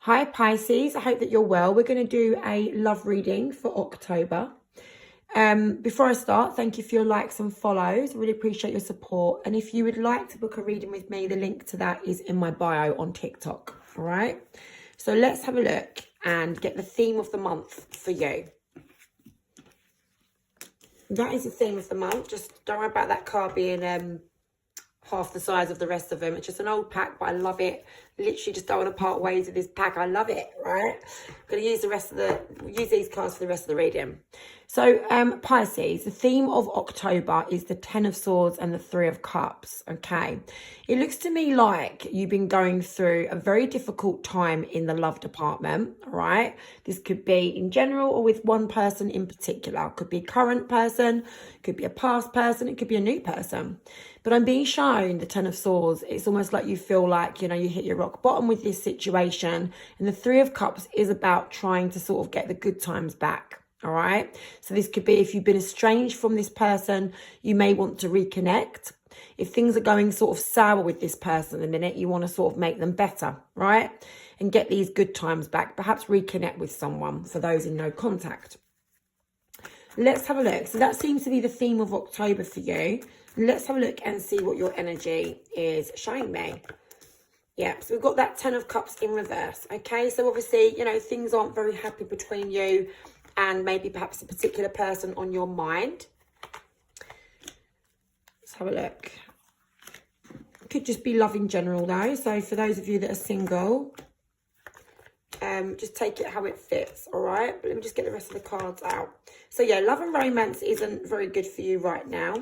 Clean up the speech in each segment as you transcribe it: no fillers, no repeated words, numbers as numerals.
Hi Pisces, I hope that you're well. We're going to do a love reading for October. Before I start, thank you for your likes and follows. I really appreciate your support. And if you would like to book a reading with me, the link to that is in my bio on TikTok. All right. So let's have a look and get the theme of the month for you. That is the theme of the month. Just don't worry about that card being half the size of the rest of them. It's just an old pack, but I love it. Literally just don't want to part ways with this pack. I love it, right? I'm going to use these cards for the rest of the reading. So Pisces, the theme of October is the 10 of Swords and the 3 of Cups. Okay, it looks to me like you've been going through a very difficult time in the love department. All right, this could be in general or with one person in particular. It could be a current person, it could be a past person, it could be a new person. But I'm being shown the 10 of Swords. It's almost like you feel like, you know, you hit your rock bottom with this situation. And the 3 of Cups is about trying to sort of get the good times back. All right. So this could be if you've been estranged from this person, you may want to reconnect. If things are going sort of sour with this person at the minute, you want to sort of make them better, right? And get these good times back. Perhaps reconnect with someone for those in no contact. Let's have a look. So that seems to be the theme of October for you. Let's have a look and see what your energy is showing me. Yeah, so we've got that 10 of Cups in reverse. Okay, so obviously, you know, things aren't very happy between you and maybe perhaps a particular person on your mind. Let's have a look. Could just be love in general though. So for those of you that are single, just take it how it fits, all right? But let me just get the rest of the cards out. So yeah, love and romance isn't very good for you right now.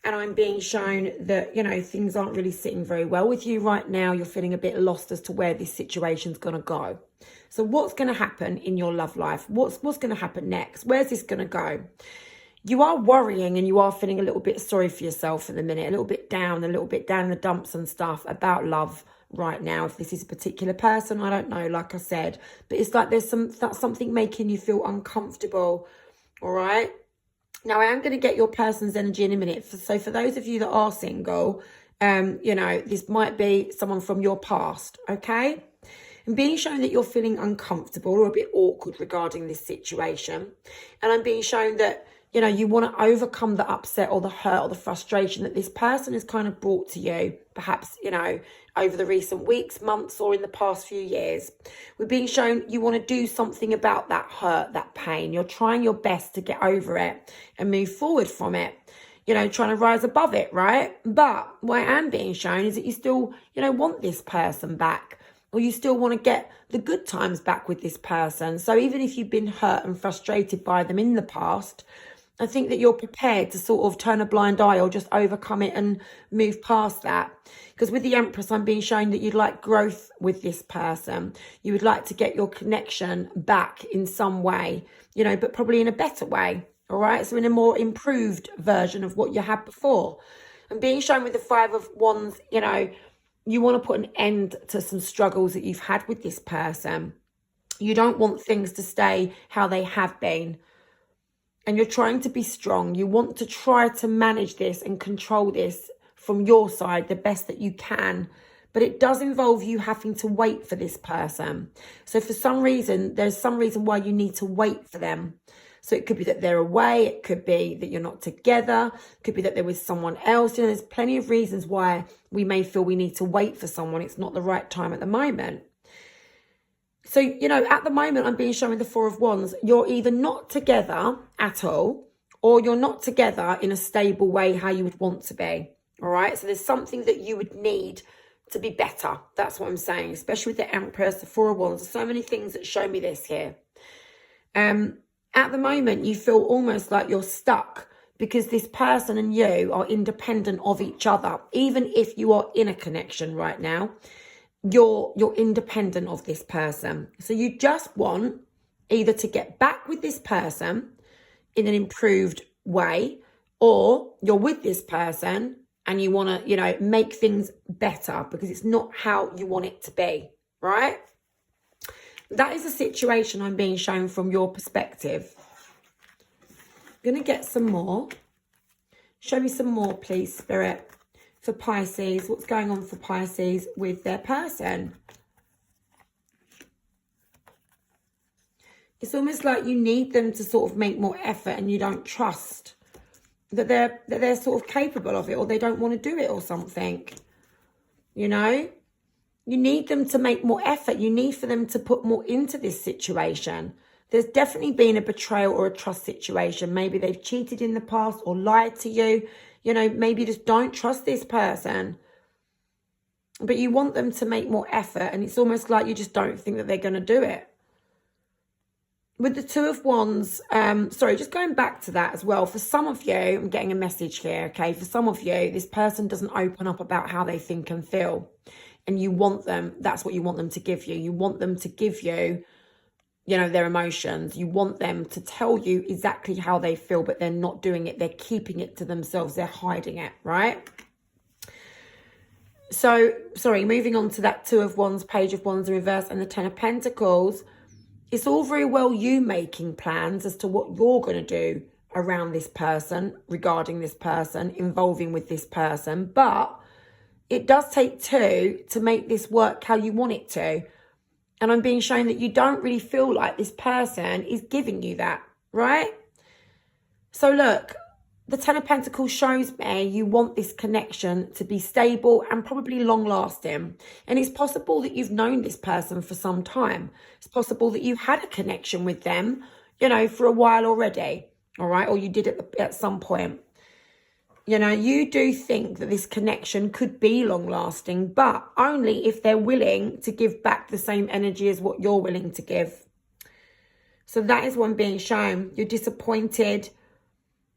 And I'm being shown that, you know, things aren't really sitting very well with you right now. You're feeling a bit lost as to where this situation's going to go. So what's going to happen in your love life? What's going to happen next? Where's this going to go? You are worrying and you are feeling a little bit sorry for yourself at the minute, a little bit down in the dumps and stuff about love right now. If this is a particular person, I don't know, like I said. But it's like there's something making you feel uncomfortable, all right? Now, I am going to get your person's energy in a minute. So for those of you that are single, you know, this might be someone from your past, okay? And being shown that you're feeling uncomfortable or a bit awkward regarding this situation. And I'm being shown that, you know, you want to overcome the upset or the hurt or the frustration that this person has kind of brought to you, perhaps, you know, over the recent weeks, months, or in the past few years. We're being shown you want to do something about that hurt, that pain. You're trying your best to get over it and move forward from it, you know, trying to rise above it, right? But what I am being shown is that you still, you know, want this person back, or you still want to get the good times back with this person. So even if you've been hurt and frustrated by them in the past, I think that you're prepared to sort of turn a blind eye or just overcome it and move past that. Because with the Empress, I'm being shown that you'd like growth with this person. You would like to get your connection back in some way, you know, but probably in a better way. All right. So in a more improved version of what you had before. And being shown with the 5 of Wands, you know, you want to put an end to some struggles that you've had with this person. You don't want things to stay how they have been. And you're trying to be strong. You want to try to manage this and control this from your side the best that you can. But it does involve you having to wait for this person. So for some reason, there's some reason why you need to wait for them. So it could be that they're away. It could be that you're not together. It could be that they're with someone else. You know, there's plenty of reasons why we may feel we need to wait for someone. It's not the right time at the moment. So, you know, at the moment, I'm being shown with the 4 of Wands, you're either not together at all, or you're not together in a stable way how you would want to be. All right. So there's something that you would need to be better. That's what I'm saying, especially with the Empress, the 4 of Wands. There's so many things that show me this here. At the moment, you feel almost like you're stuck because this person and you are independent of each other. Even if you are in a connection right now, you're independent of this person. So you just want either to get back with this person in an improved way, or you're with this person and you want to, you know, make things better because it's not how you want it to be, right? That is a situation I'm being shown from your perspective. I'm going to get some more. Show me some more, please, Spirit. For Pisces, what's going on for Pisces with their person? It's almost like you need them to sort of make more effort, and you don't trust that they're sort of capable of it, or they don't want to do it or something. You know, you need them to make more effort. You need for them to put more into this situation. There's definitely been a betrayal or a trust situation. Maybe they've cheated in the past or lied to you. You know, maybe you just don't trust this person. But you want them to make more effort, and it's almost like you just don't think that they're going to do it. With the Two of Wands, sorry, just going back to that as well. For some of you, I'm getting a message here, okay? For some of you, this person doesn't open up about how they think and feel. And you want them, that's what you want them to give you. You want them to give you, you know, their emotions. You want them to tell you exactly how they feel, but they're not doing it. They're keeping it to themselves. They're hiding it, right? So, sorry, moving on to that Two of Wands, Page of Wands in reverse, and the Ten of Pentacles. It's all very well you making plans as to what you're going to do around this person, regarding this person, involving with this person. But it does take two to make this work how you want it to. And I'm being shown that you don't really feel like this person is giving you that, right? So look, the Ten of Pentacles shows me you want this connection to be stable and probably long lasting. And it's possible that you've known this person for some time. It's possible that you've had a connection with them, you know, for a while already. All right. Or you did at some point. You know, you do think that this connection could be long lasting, but only if they're willing to give back the same energy as what you're willing to give. So that is what I'm being shown. You're disappointed.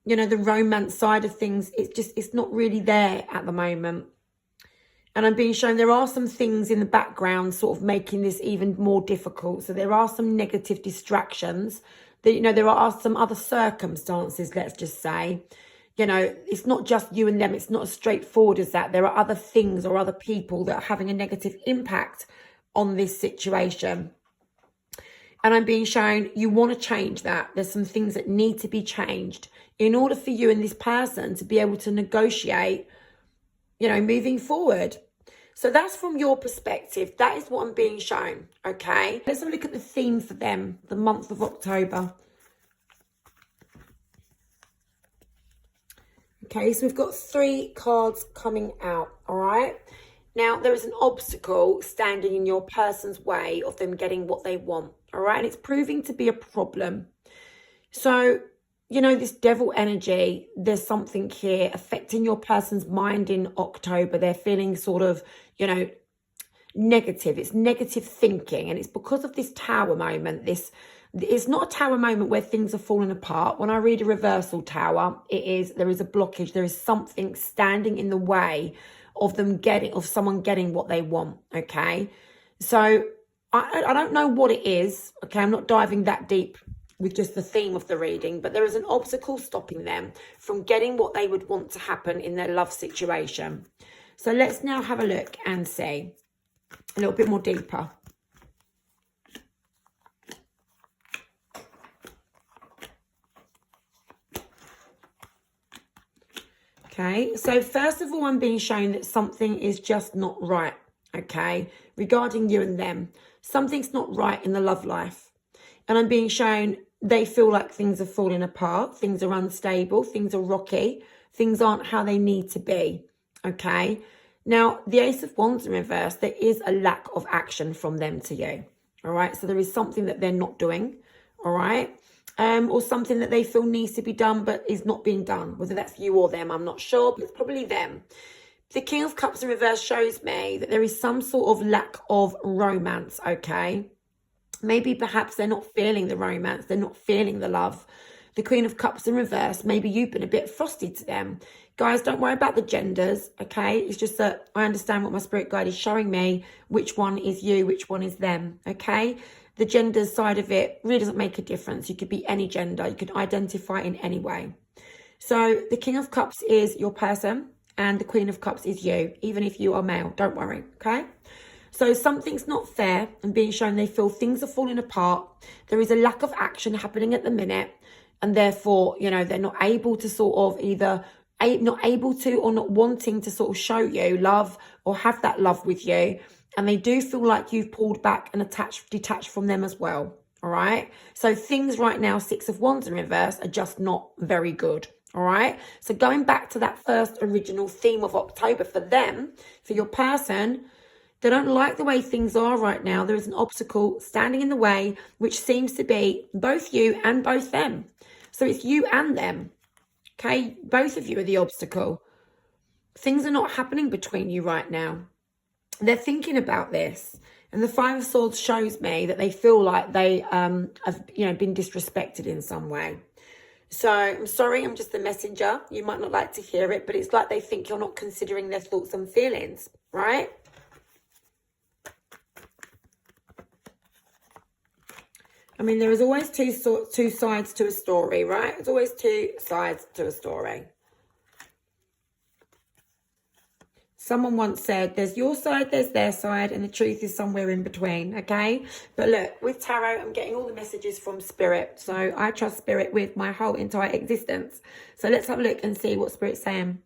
You know, the romance side of things, it's not really there at the moment. And I'm being shown there are some things in the background sort of making this even more difficult. So there are some negative distractions. That, you know, there are some other circumstances, let's just say. You know, it's not just you and them. It's not as straightforward as that. There are other things or other people that are having a negative impact on this situation. And I'm being shown you want to change that. There's some things that need to be changed in order for you and this person to be able to negotiate, you know, moving forward. So that's from your perspective. That is what I'm being shown, okay? Let's have a look at the theme for them, the month of October. Okay, so we've got 3 cards coming out, all right? Now, there is an obstacle standing in your person's way of them getting what they want, all right? And it's proving to be a problem. So, you know, this devil energy, there's something here affecting your person's mind in October. They're feeling sort of, you know, negative. It's negative thinking. And it's because of this tower moment. It's not a tower moment where things are falling apart. When I read a reversal tower, there is a blockage. There is something standing in the way of someone getting what they want, okay? So I don't know what it is, okay? I'm not diving that deep with just the theme of the reading, but there is an obstacle stopping them from getting what they would want to happen in their love situation. So let's now have a look and see a little bit more deeper. Okay, so first of all, I'm being shown that something is just not right, okay, regarding you and them. Something's not right in the love life. And I'm being shown they feel like things are falling apart, things are unstable, things are rocky, things aren't how they need to be, okay? Now, the Ace of Wands in reverse, there is a lack of action from them to you, all right? So there is something that they're not doing, all right? Or something that they feel needs to be done but is not being done. Whether that's you or them, I'm not sure, but it's probably them. The King of Cups in reverse shows me that there is some sort of lack of romance, okay? Maybe perhaps they're not feeling the romance. They're not feeling the love. The Queen of Cups in reverse, maybe you've been a bit frosty to them. Guys, don't worry about the genders, okay? It's just that I understand what my spirit guide is showing me, which one is you, which one is them, okay? The gender side of it really doesn't make a difference. You could be any gender. You could identify in any way. So the King of Cups is your person and the Queen of Cups is you, even if you are male. Don't worry, okay? So something's not fair and being shown they feel things are falling apart. There is a lack of action happening at the minute. And therefore, you know, they're not able to sort of either not able to or not wanting to sort of show you love or have that love with you. And they do feel like you've pulled back and detached from them as well. all right? So things right now, Six of Wands in reverse, are just not very good, all right? So going back to that first original theme of October for them, for your person, they don't like the way things are right now. There is an obstacle standing in the way, which seems to be both you and both them. So it's you and them, okay? Both of you are the obstacle. Things are not happening between you right now. They're thinking about this. And the Five of Swords shows me that they feel like they have, been disrespected in some way. So I'm sorry, I'm just the messenger. You might not like to hear it, but it's like they think you're not considering their thoughts and feelings, right? I mean, there is always two sides to a story, right? There's always two sides to a story. Someone once said, there's your side, there's their side, and the truth is somewhere in between, okay? But look, with tarot, I'm getting all the messages from Spirit. So I trust Spirit with my whole entire existence. So let's have a look and see what Spirit's saying.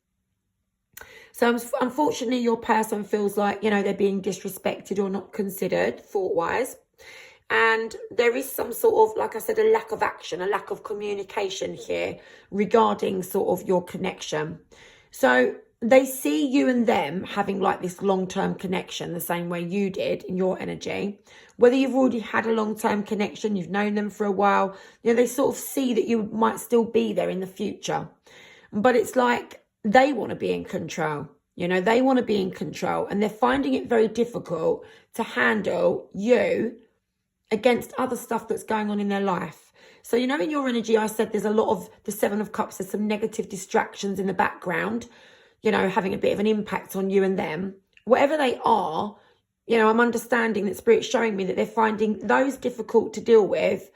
So unfortunately, your person feels like, they're being disrespected or not considered thought-wise. And there is some sort of, like I said, a lack of action, a lack of communication here regarding sort of your connection. So they see you and them having like this long-term connection the same way you did in your energy. Whether you've already had a long-term connection, you've known them for a while, they sort of see that you might still be there in the future. But it's like they want to be in control. They want to be in control, and they're finding it very difficult to handle you against other stuff that's going on in their life. So, in your energy, I said there's a lot of the Seven of Cups. There's some negative distractions in the background, having a bit of an impact on you and them. Whatever they are, I'm understanding that Spirit's showing me that they're finding those difficult to deal with,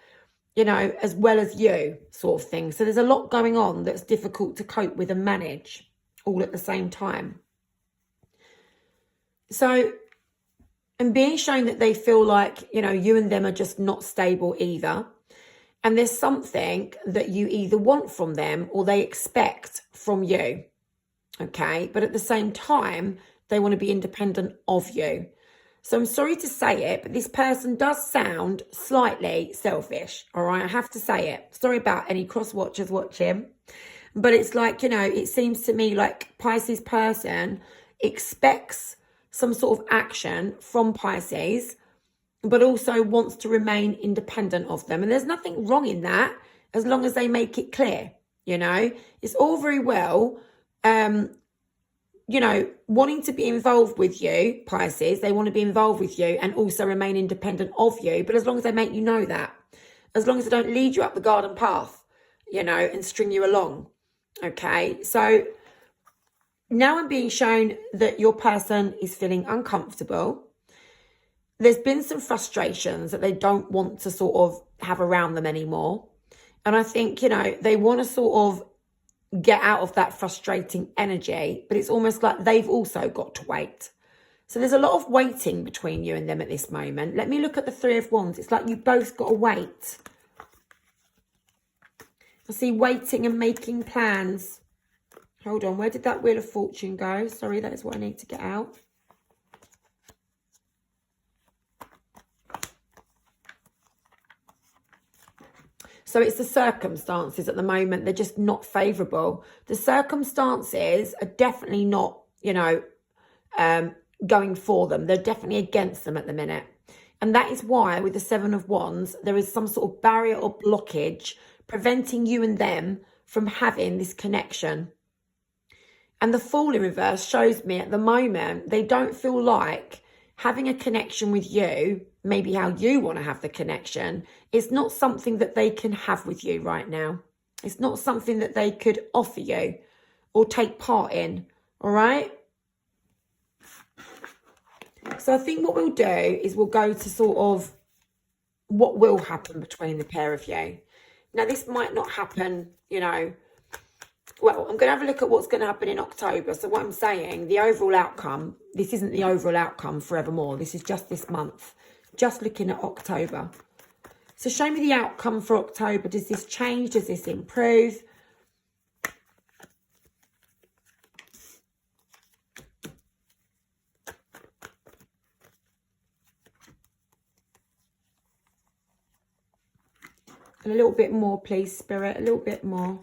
as well as you, sort of thing. So there's a lot going on that's difficult to cope with and manage all at the same time. So, and being shown that they feel like, you and them are just not stable either. And there's something that you either want from them or they expect from you. Okay. But at the same time, they want to be independent of you. So I'm sorry to say it, but this person does sound slightly selfish. All right. I have to say it. Sorry about any cross watchers watching. But it's like, it seems to me like Pisces person expects some sort of action from Pisces, but also wants to remain independent of them. And there's nothing wrong in that, as long as they make it clear, It's all very well, wanting to be involved with you, Pisces. They want to be involved with you and also remain independent of you. But as long as they make you know that, as long as they don't lead you up the garden path, and string you along. Okay, so now I'm being shown that your person is feeling uncomfortable. There's been some frustrations that they don't want to sort of have around them anymore. And I think, they want to sort of get out of that frustrating energy, but it's almost like they've also got to wait. So there's a lot of waiting between you and them at this moment. Let me look at the Three of Wands. It's like you both got to wait. I see waiting and making plans. Hold on, where did that Wheel of Fortune go? Sorry, that is what I need to get out. So it's the circumstances at the moment. They're just not favourable. The circumstances are definitely not, going for them. They're definitely against them at the minute. And that is why with the Seven of Wands, there is some sort of barrier or blockage preventing you and them from having this connection. And the Fool in reverse shows me at the moment, they don't feel like having a connection with you, maybe how you want to have the connection, is not something that they can have with you right now. It's not something that they could offer you or take part in, all right? So I think what we'll do is we'll go to sort of what will happen between the pair of you. Now, this might not happen, well, I'm going to have a look at what's going to happen in October. So what I'm saying, the overall outcome, this isn't the overall outcome forevermore. This is just this month, just looking at October. So show me the outcome for October. Does this change? Does this improve? And a little bit more, please, Spirit. A little bit more.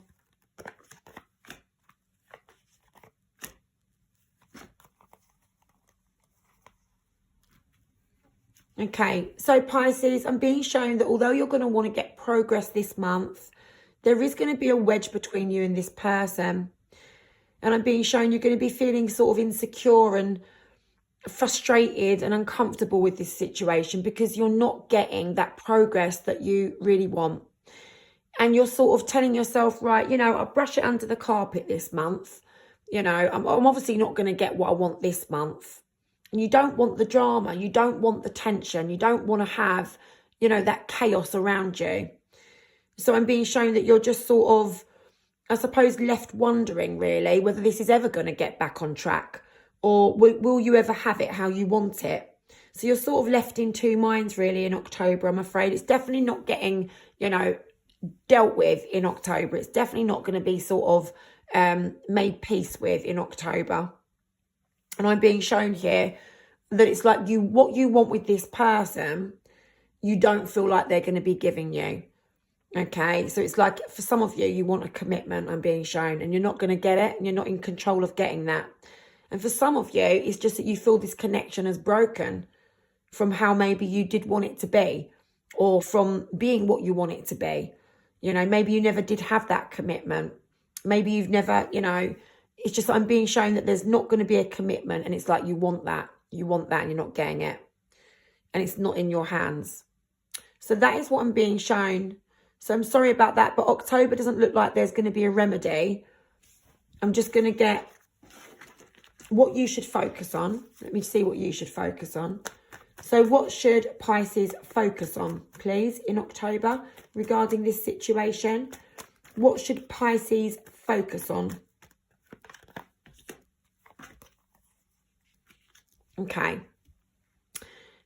Okay, so Pisces, I'm being shown that although you're going to want to get progress this month, there is going to be a wedge between you and this person. And I'm being shown you're going to be feeling sort of insecure and frustrated and uncomfortable with this situation because you're not getting that progress that you really want. And you're sort of telling yourself, right, you know, I'll brush it under the carpet this month. You know, I'm obviously not going to get what I want this month. And you don't want the drama. You don't want the tension. You don't want to have, you know, that chaos around you. So I'm being shown that you're just sort of, I suppose, left wondering, really, whether this is ever going to get back on track. Or will you ever have it how you want it? So you're sort of left in two minds, really, in October, I'm afraid. It's definitely not getting, you know, dealt with in October. It's definitely not going to be sort of made peace with in October. And I'm being shown here that it's like what you want with this person, you don't feel like they're going to be giving you. Okay, so it's like for some of you, you want a commitment, I'm being shown, and you're not going to get it, and you're not in control of getting that. And for some of you, it's just that you feel this connection is broken from how maybe you did want it to be, or from being what you want it to be. You know, maybe you never did have that commitment. Maybe you've never, you know, it's just I'm being shown that there's not going to be a commitment, and it's like you want that, and you're not getting it. And it's not in your hands. So that is what I'm being shown. So I'm sorry about that, but October doesn't look like there's going to be a remedy. I'm just going to get what you should focus on. Let me see what you should focus on. So what should Pisces focus on, please, in October regarding this situation? What should Pisces focus on? Okay.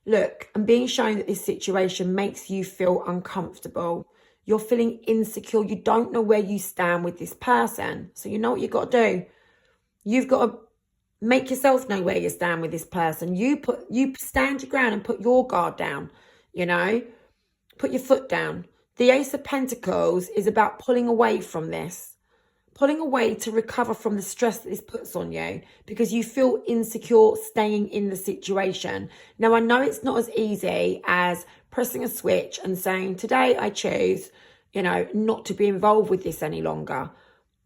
Look, I'm being shown that this situation makes you feel uncomfortable. You're feeling insecure. You don't know where you stand with this person. So you know what you've got to do. You've got to make yourself know where you stand with this person. You stand your ground and put your guard down, you know. Put your foot down. The Ace of Pentacles is about pulling away from this. Pulling away to recover from the stress that this puts on you because you feel insecure staying in the situation. Now, I know it's not as easy as pressing a switch and saying, today I choose, you know, not to be involved with this any longer.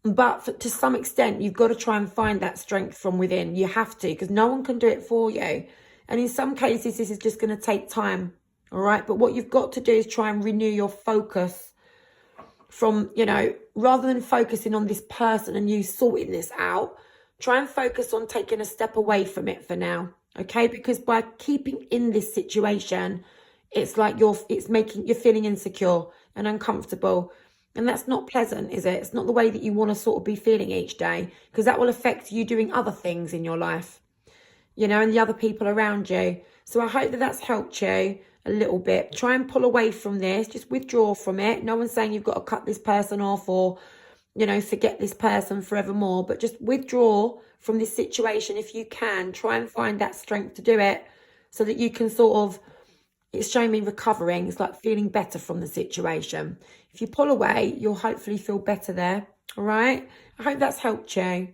But to some extent, you've got to try and find that strength from within. You have to, because no one can do it for you. And in some cases, this is just going to take time. All right. But what you've got to do is try and renew your focus from, you know, rather than focusing on this person and you sorting this out, try and focus on taking a step away from it for now. Okay. Because by keeping in this situation, it's like you're feeling insecure and uncomfortable. And that's not pleasant, is it? It's not the way that you want to sort of be feeling each day, because that will affect you doing other things in your life, you know, and the other people around you. So I hope that that's helped you a little bit. Try and pull away from this. Just withdraw from it. No one's saying you've got to cut this person off or, you know, forget this person forevermore, but just withdraw from this situation if you can. Try and find that strength to do it so that you can sort of, it's showing me recovering. It's like feeling better from the situation. If you pull away, you'll hopefully feel better there. All right. I hope that's helped you.